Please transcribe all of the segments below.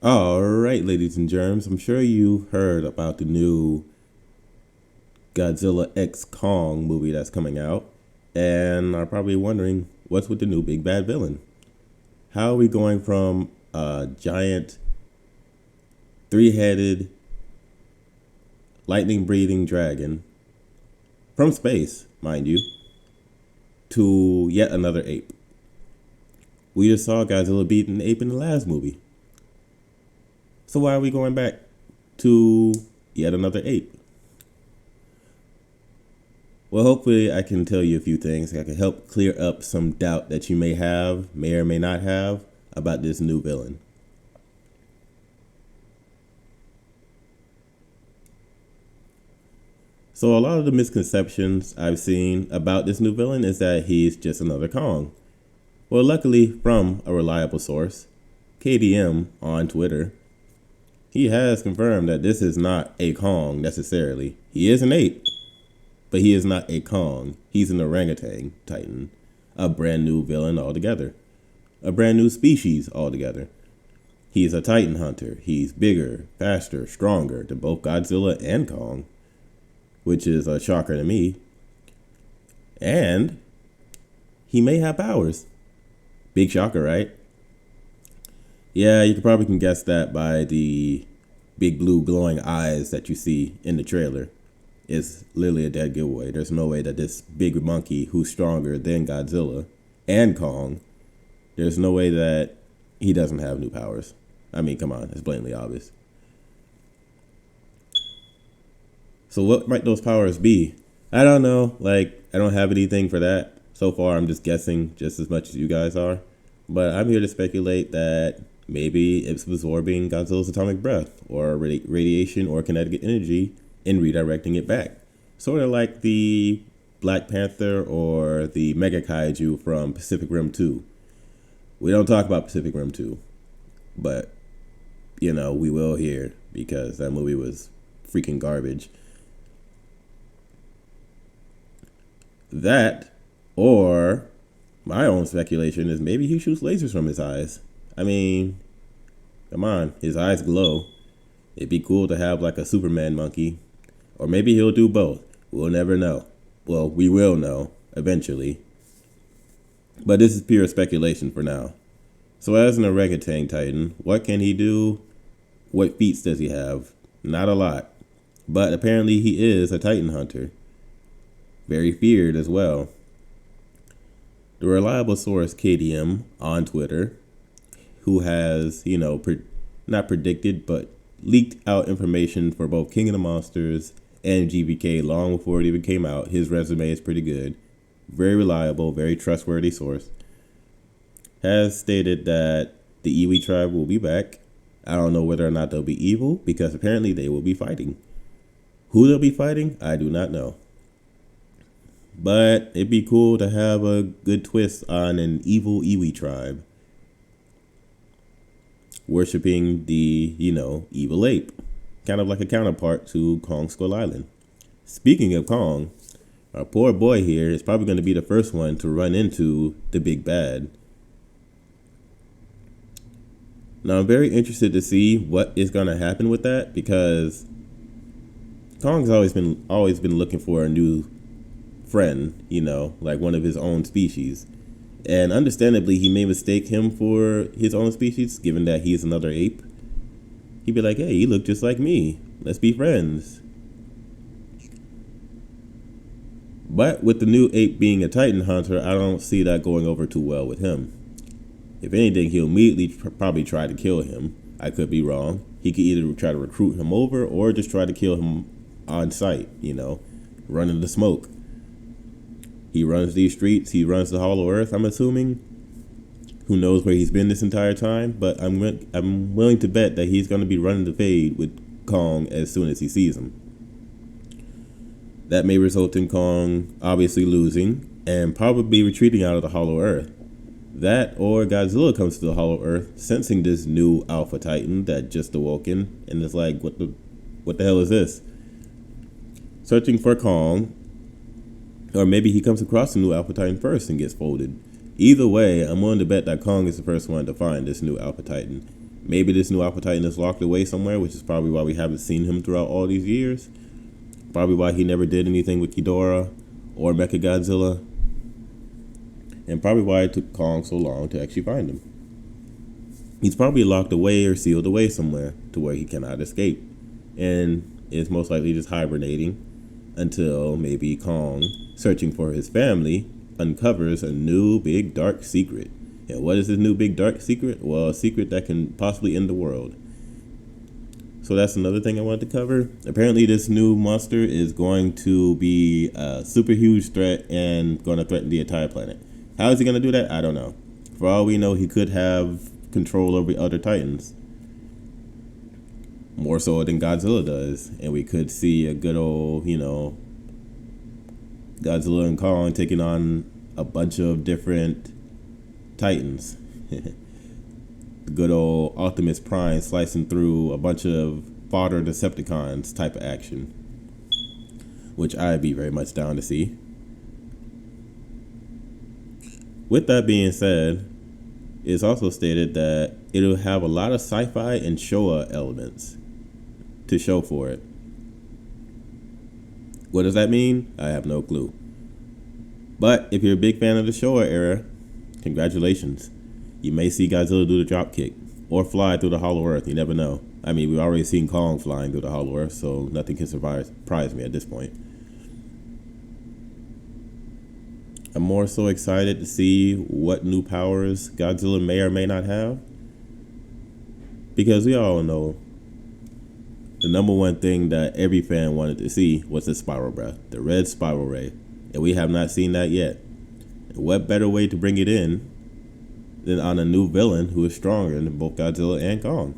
All right, ladies and germs, I'm sure you heard about the new Godzilla X Kong movie that's coming out, and are probably wondering what's with the new big bad villain. How are we going from a giant, three-headed, lightning-breathing dragon from space, mind you, to yet another ape? We just saw Godzilla beat an ape in the last movie. So why are we going back to yet another ape? Well, hopefully I can tell you a few things. I can help clear up some doubt that you may or may not have about this new villain. So a lot of the misconceptions I've seen about this new villain is that he's just another Kong. Well, luckily from a reliable source, KDM on Twitter, he has confirmed that this is not a Kong necessarily. He is an ape, but he is not a Kong. He's an orangutan titan, a brand new villain altogether, a brand new species altogether. He's a titan hunter. He's bigger, faster, stronger than both Godzilla and Kong, which is a shocker to me. And he may have powers. Big shocker, right? Yeah, you probably can guess that by the big blue glowing eyes that you see in the trailer. It's literally a dead giveaway. There's no way that this big monkey who's stronger than Godzilla and Kong, there's no way that he doesn't have new powers. I mean, come on, it's blatantly obvious. So what might those powers be? I don't know. I don't have anything for that. So far, I'm just guessing just as much as you guys are. But I'm here to speculate that maybe it's absorbing Godzilla's atomic breath or radiation or kinetic energy and redirecting it back. Sort of like the Black Panther or the Mega Kaiju from Pacific Rim 2. We don't talk about Pacific Rim 2, but, we will here because that movie was freaking garbage. That, or my own speculation is maybe he shoots lasers from his eyes. I mean, come on, his eyes glow. It'd be cool to have like a Superman monkey. Or maybe he'll do both. We'll never know. Well, we will know eventually. But this is pure speculation for now. So as an orangutan titan, what can he do? What feats does he have? Not a lot. But apparently he is a titan hunter. Very feared as well. The reliable source KDM on Twitter, who has, not predicted, but leaked out information for both King of the Monsters and GBK long before it even came out. His resume is pretty good. Very reliable, very trustworthy source. Has stated that the Iwi tribe will be back. I don't know whether or not they'll be evil, because apparently they will be fighting. Who they'll be fighting, I do not know. But it'd be cool to have a good twist on an evil Iwi tribe worshipping the, evil ape. Kind of like a counterpart to Kong Skull Island. Speaking of Kong, our poor boy here is probably going to be the first one to run into the big bad. Now, I'm very interested to see what is going to happen with that, because Kong's always been looking for a new friend, like one of his own species. And understandably, he may mistake him for his own species, given that he's another ape. He'd be like, hey, you look just like me. Let's be friends. But with the new ape being a titan hunter, I don't see that going over too well with him. If anything, he'll immediately probably try to kill him. I could be wrong. He could either try to recruit him over or just try to kill him on sight, run into smoke. He runs these streets. He runs the Hollow Earth, I'm assuming. Who knows where he's been this entire time, but I'm willing to bet that he's going to be running the fade with Kong as soon as he sees him. That may result in Kong obviously losing and probably retreating out of the Hollow Earth. That or Godzilla comes to the Hollow Earth, sensing this new Alpha Titan that just awoken, and is like, what the hell is this? Searching for Kong, or maybe he comes across the new Alpha Titan first and gets folded. Either way, I'm willing to bet that Kong is the first one to find this new Alpha Titan. Maybe this new Alpha Titan is locked away somewhere, which is probably why we haven't seen him throughout all these years. Probably why he never did anything with Ghidorah or Mechagodzilla. And probably why it took Kong so long to actually find him. He's probably locked away or sealed away somewhere to where he cannot escape. And is most likely just hibernating until maybe Kong, searching for his family, uncovers a new big dark secret. And what is this new big dark secret? Well, a secret that can possibly end the world. So that's another thing I wanted to cover. Apparently this new monster is going to be a super huge threat and going to threaten the entire planet. How is he going to do that? I don't know. For all we know, he could have control over other Titans. More so than Godzilla does. And we could see a good old, Godzilla and Kong taking on a bunch of different Titans. Good old Optimus Prime slicing through a bunch of fodder Decepticons type of action, which I'd be very much down to see. With that being said, it's also stated that it'll have a lot of sci-fi and Showa elements to show for it. What does that mean? I have no clue. But if you're a big fan of the Showa era, congratulations. You may see Godzilla do the drop kick or fly through the Hollow Earth. You never know. I mean, we've already seen Kong flying through the Hollow Earth, so nothing can surprise me at this point. I'm more so excited to see what new powers Godzilla may or may not have. Because we all know the number one thing that every fan wanted to see was the Spiral Breath, the red Spiral Ray. And we have not seen that yet. And what better way to bring it in than on a new villain who is stronger than both Godzilla and Kong?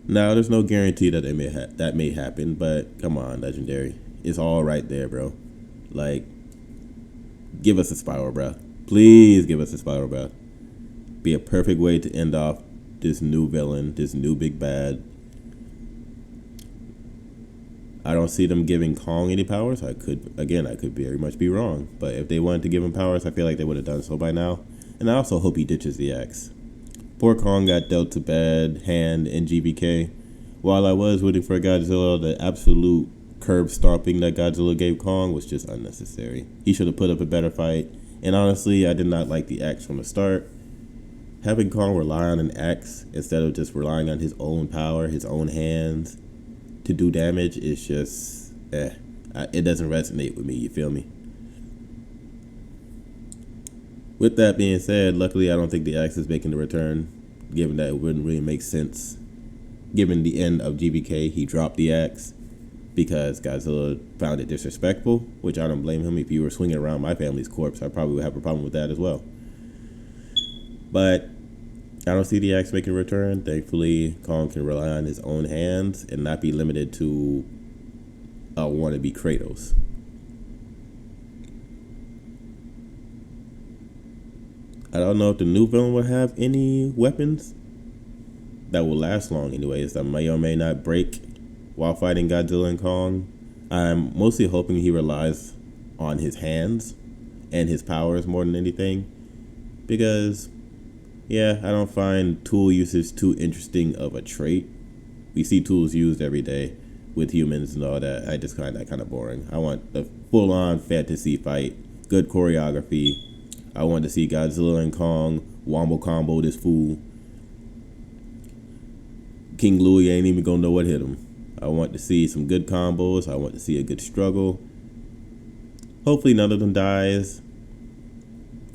Now, there's no guarantee that that may happen, but come on, Legendary. It's all right there, bro. Like, give us a Spiral Breath. Please give us a Spiral Breath. Be a perfect way to end off this new villain, this new big bad. I don't see them giving Kong any powers. I could very much be wrong. But if they wanted to give him powers, I feel like they would have done so by now. And I also hope he ditches the axe. Poor Kong got dealt a bad hand in GBK. While I was rooting for Godzilla, the absolute curb stomping that Godzilla gave Kong was just unnecessary. He should have put up a better fight. And honestly, I did not like the axe from the start. Having Kong rely on an axe instead of just relying on his own power, his own hands, to do damage is just, it doesn't resonate with me, you feel me? With that being said, luckily I don't think the axe is making a return, given that it wouldn't really make sense. Given the end of GBK, he dropped the axe because Godzilla found it disrespectful, which I don't blame him. If you were swinging around my family's corpse, I probably would have a problem with that as well. But I don't see the axe making a return. Thankfully, Kong can rely on his own hands and not be limited to a wannabe Kratos. I don't know if the new villain will have any weapons that will last long anyways, that may or may not break while fighting Godzilla and Kong. I'm mostly hoping he relies on his hands and his powers more than anything, because yeah, I don't find tool usage too interesting of a trait. We see tools used every day with humans and all that. I just find that kind of boring. I want a full-on fantasy fight, good choreography. I want to see Godzilla and Kong wombo combo this fool. King Louie ain't even gonna know what hit him. I want to see some good combos. I want to see a good struggle. Hopefully none of them dies.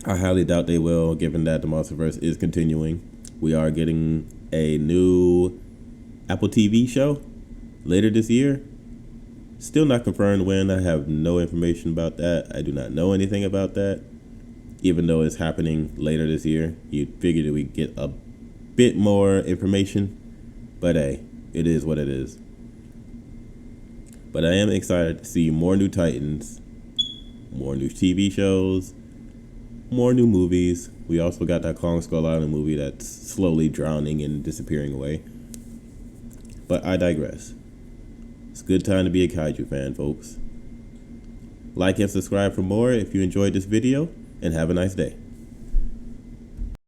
I highly doubt they will, given that the Monsterverse is continuing. We are getting a new Apple TV show later this year. Still not confirmed when. I have no information about that. I do not know anything about that. Even though it's happening later this year, you'd figure that we'd get a bit more information. But hey, it is what it is. But I am excited to see more new Titans, more new TV shows, more new movies. We also got that Kong Skull Island movie that's slowly drowning and disappearing away. But I digress. It's a good time to be a kaiju fan, folks. Like and subscribe for more if you enjoyed this video, and have a nice day.